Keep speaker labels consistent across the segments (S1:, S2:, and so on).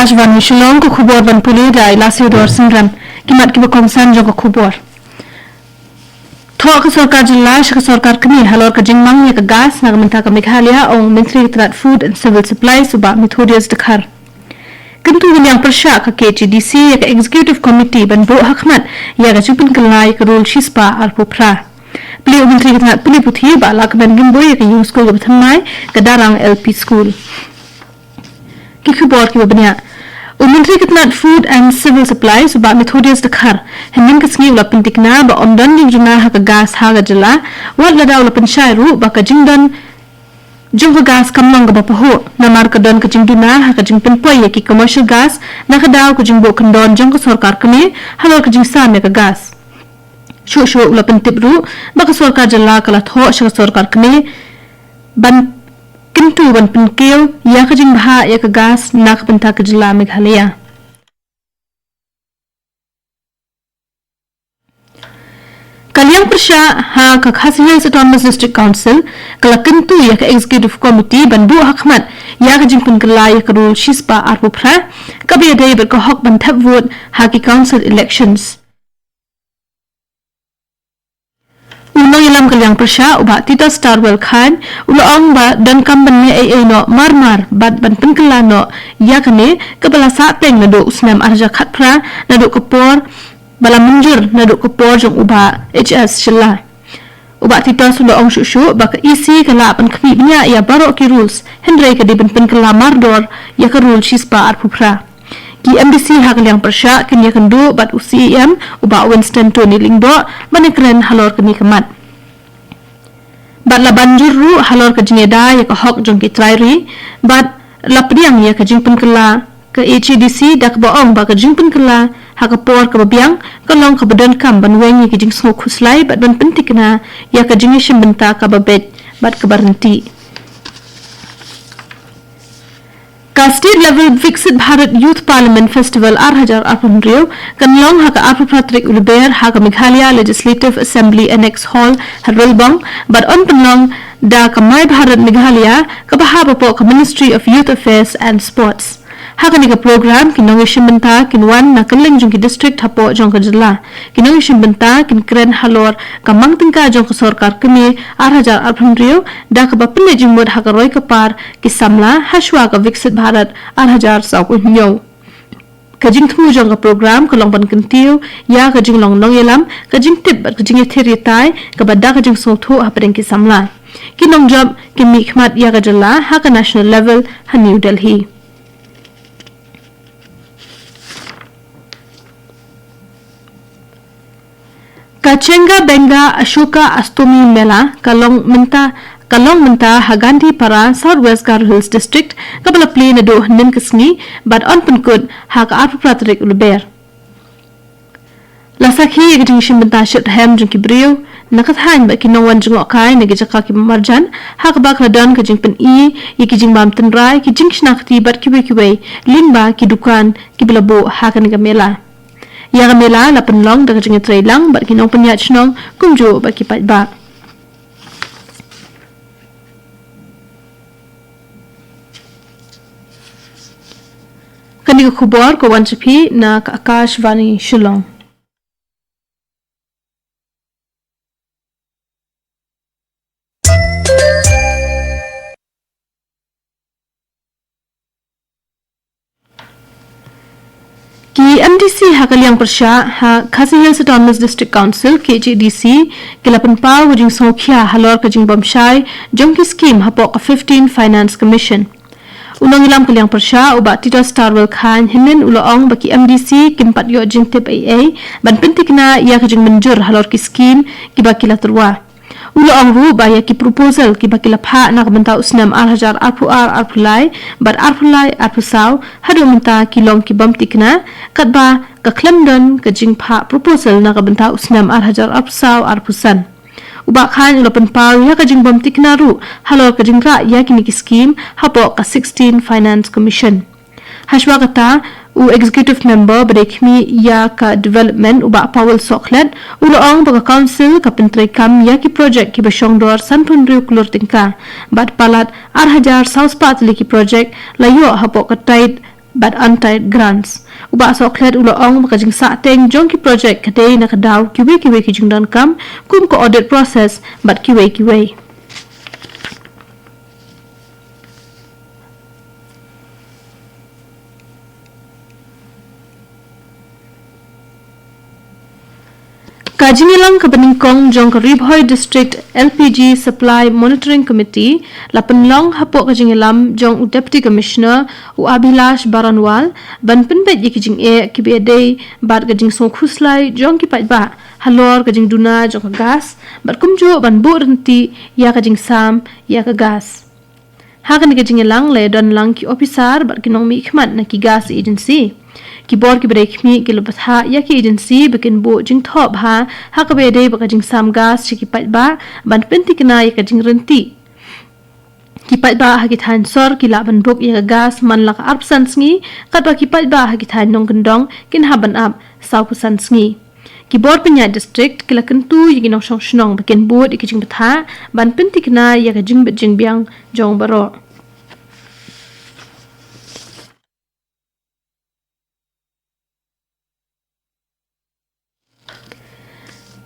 S1: Akashvani Shillong ko khubor ban puli rai lasi dor singram kimat ki bakongsan jo ko khubor thok sarkar jilla shak sarkar kami halor ka jingmang ya ka gas na minta ka Meghalaya ong Ministry of Food and Civil Supplies suba Methodius dekhar Kentu yang persya ka KGDC ya ka Executive Committee ban bo hakmat ya ka chupin kalai ka rule shispa alpupra Beliau Menteri Ketenat Puli Putih bala ka ban gimbo ya ka yung school ka bathamai ka darang LP school ki khubor ki babnya Menteri Ketenat Food and Civil Supplies suba Methodius dekhar hemin ka sngi ula pentikna ba omdan ding juna ha ka gas ha ga jela wat la daw la penshai ru ba ka jingdan jung ka gas kamlang ka bapaho na mar ka don ka jingduna ha ka jing penpoy ya ki commercial gas na ka daw ka jingbo kandon jung ka sarkar kami halor ka jing sam ya ka gas shu ula pentip ru ba ka sarkar jela kala tho sha ka sarkar kami ban Kentu ban penkil ya ka jing baha ya ka gas na ka penta ka jila Meghalaya. Kaliang persya ha ka Khasi Autonomous District Council kala kentu ya ka Executive Committee ban bu hakmat ya ka jing penkala ya ka rule shispa arpupra ka biya day ber ka hok ban tap vote ha ki council elections. Unang ilam kaliang persya uba Tita Starwell Khan ulaong ba dan kamban ni AA no marmar bad ban penkala no ya kane kabala sa teng na do usnam arja khatpra na do kapor bala munjur na do kapor jong uba HS shilla uba Tita sulong shushu ba ka isi kala pan kami nya ya baro ki rules hendrai ka di ban penkala mardor ya ka rule shispa arpupra ki MDC ha kaliang persya kini kandu bat UCM uba Winston Tony Lingdo manikren halor kini kemat bat la banjur ru halor ka jingeda ya ka hok jong ki trairi bat la priang ya ka jingpen kala ka HDC dak baong ba ka jingpen kala ha ka por ka babiang ka long ka badan kam ban wen ki jing smo khuslai bat ban pentikna ya ka jingi shimbenta ka babet bat ka baranti Ka state level Viksit Bharat Youth Parliament Festival 2018 kanlong ha ka apapratrik ulber ha ka Meghalaya Legislative Assembly Annex Hall Harulbang but on panlong da ka Mai Bharat Meghalaya ka bahaba po ka Ministry of Youth Affairs and Sports ha ka ni ka program kinong shimbenta kinwan na kanling jong ki district hapo jong ka jilla kinong shimbenta kin kren halor ka mangtingka jong ka sarkar kami 2018 da ka bapne jingmod ha ka roy ka par ki samla hashwa ka Viksit Bharat 2019 kajing thu jong ka program ka long ban kentiu ya ka jing long long yelam kajing tip ka jing theri tai ka badda ka jing so thu ha preng ki samla kinong job ki mi khmat ya ka jilla ha ka national level ha New Delhi Kachenga Benga Ashoka Astomi Mela Kalong Menta Hagandhi Para Southwest Garo Hills District Kabala Play na do nin kasngi but on pankut ha ka apapratrik ulber Lasakhi yagiting shimbenta shit ham jung kibriyo nakathan ba kinawan jung okai nagijaka ki marjan ha ka bakla don ka jing pen i yikijing bam tenrai ki jing shnakti bat kiwe limba ki dukan ki bilabo ha ka nigamela Yang mela la penlong da jing trai lang bat kinong penya chnong kumjo ba ki pat ba Kani ko khubor ko wanchipi na Akashvani Shillong Ki MDC ha kaliang persya ha Khasi Autonomous District Council KGDC kilapan pa wajing songkhya halor ka jing bomshai jong ki scheme hapo ka 15 Finance Commission Unang ilam kaliang persya uba Tita Starwell Khan hinin uloong baki MDC kimpat yo jing tip AA ban pentikna ya ka jing menjur halor ki scheme ki bakila turwa Uloong ru ba ya ki proposal ki bakila pha na kabenta usnam 2000 arpulai bar arpulai arpusaw hadu menta kilong ki bamtikna katba ka klemdon ka jing pha proposal na kabenta usnam 2000 arpusaw arpusan uba khan ulopan paw ya ka jing bamtikna ru halor ka jing ra ya ki ni scheme hapo ka 16 Finance Commission hashwa kata u executive member berekmi ya ka development uba Powell Soklet uloong baga council ka pentrai kam ya ki project ki basong dor sanpun riu kulur tingka bat palat 2000 south part li ki project layo hapo ka tait but untied grants. Uba soklet ulo ong makajing sateng jong ki project kadai na kadaw kiwe ki jing dan kam kum ko audit process but kiwe. Kajingilang kabaningkong jong Ribhoy District LPG Supply Monitoring Committee lapenlong hapo kajingilam jong Deputy Commissioner u Abhilash Baranwal ban penbet yikijing kibede bat kajing song khuslai jong kipat ba halor kajing duna jong gas bat kumjo ban bu renti ya kajing sam ya ka gas. Hakan kajingilang le don lang ki officer bat kinong mi ikhmat na ki gas agency. Kibor ki break mi ki lepas ha ya ki agency bikin bu jing top ha ka bede ba jing sam gas chi ki pat ba ban penti kena ya ka jing renti ki pat ba ha ki than sor ki la ban buk ya gas man la ka arpsan sngi kat ba ki pat ba ha ki than nong kendong kin ha ban up sau pusan sngi Kibor penya district ki la kentu yi nong shong shnong bikin bu ki jing batha ban penti kena ya ka jing bit jing biang jong baro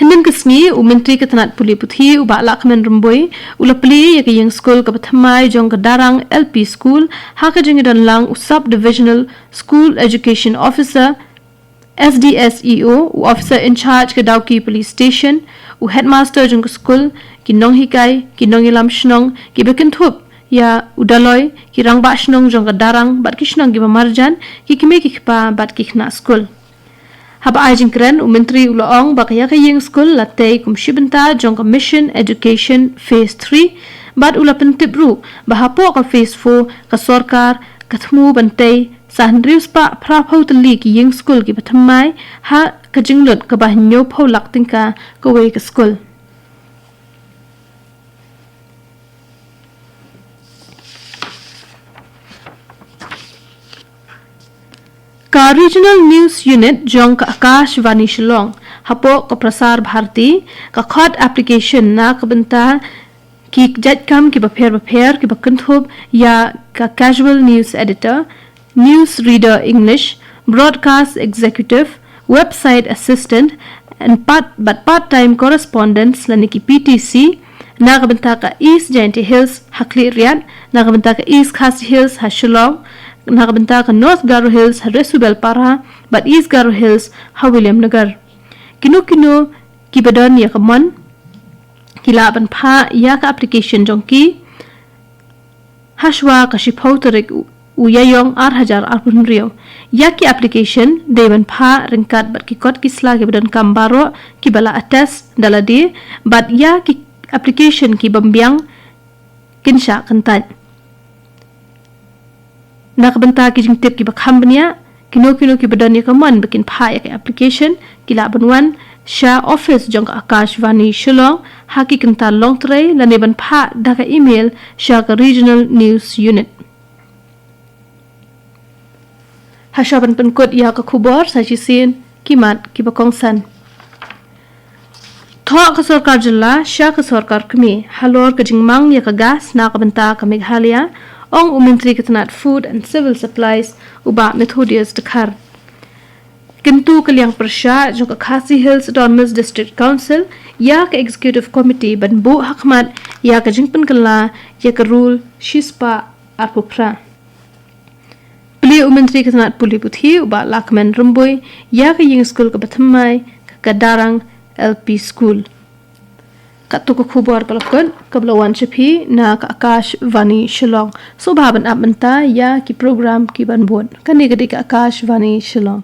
S1: Hendeng kesni Menteri Ketanat Puli Puthi uba lakmen rumboi ula pli ya yang school ka pathamai jong ka darang LP school ha ka jing dan lang sub divisional school education officer SDSEO u officer in charge ka Dauki police station u headmaster jong ka school ki nong hikai ki nong ilam shnong ki bekin thup ya udaloi ki rangba shnong jong ka darang bat ki shnong ki marjan ki kime ki khpa bat ki khna school Haba ajing kren Menteri Ulaong bakaya kayeng school latay kumshibenta jong ka mission education phase 3 bat ula pentibru bahapo ka phase 4 ka sorkar kathmu bantay sa handrius pa praphaw tali ki yeng school ki pathamai ha ka jinglot ka bahnyo phaw lakting ka kaway ka school Ka Regional News Unit jong ka Akashvani Shillong hapo ka Prasar Bharati ka khot application na kabenta ki jadkam ki bapher ki bakanthub ya ka casual news editor news reader English broadcast executive website assistant and part-time correspondence lani ki PTC na kabenta ka East Jainti Hills Hakli Riyadh na kabenta ka East Khasi Hills ha Shillong nakabenta ka North Garo Hills Resubel Para but East Garo Hills ha William Nagar kinu ki badon ya kamon kilaban pha ya ka application jongki hashwa ka shipauterik uyayong 8000 arpun rio ya ki application deban pha ringkat bat ki kot kisla ki badon kambaro ki bala attest daladi but ya ki application ki bambiang kinsha kantan nakabenta ki jing tip ki bakham bania kino ki badan ya kaman bikin pha ya application kila banwan sha office jong Akashvani Shillong haki kenta long tray lane ban pha daka email sha ka regional news unit hashaban penkot ya ka khubor sa chisin kimat ki bakongsan Tho ka sarkar jilla sha ka sarkar kmi halor ka jingmang ya ka gas nakabenta ka Meghalaya Ong Menteri Ketanat Food and Civil Supplies uba Methodius Dakhar. Kintu kaliang persya jong Khasi Hills Autonomous District Council ya ka Executive Committee ban bu hakmat ya ka jingpen kala ya ka rule shispa arpupra. Pli Menteri Ketanat Puli Puthi uba lakmen rumboi ya ka ying school ka bathamai ka darang LP school. Katuko khubor kalakon kablawan chapi na ka Akashvani Shillong so baban abanta ya ki program ki banbon kani gadi ka Akashvani Shillong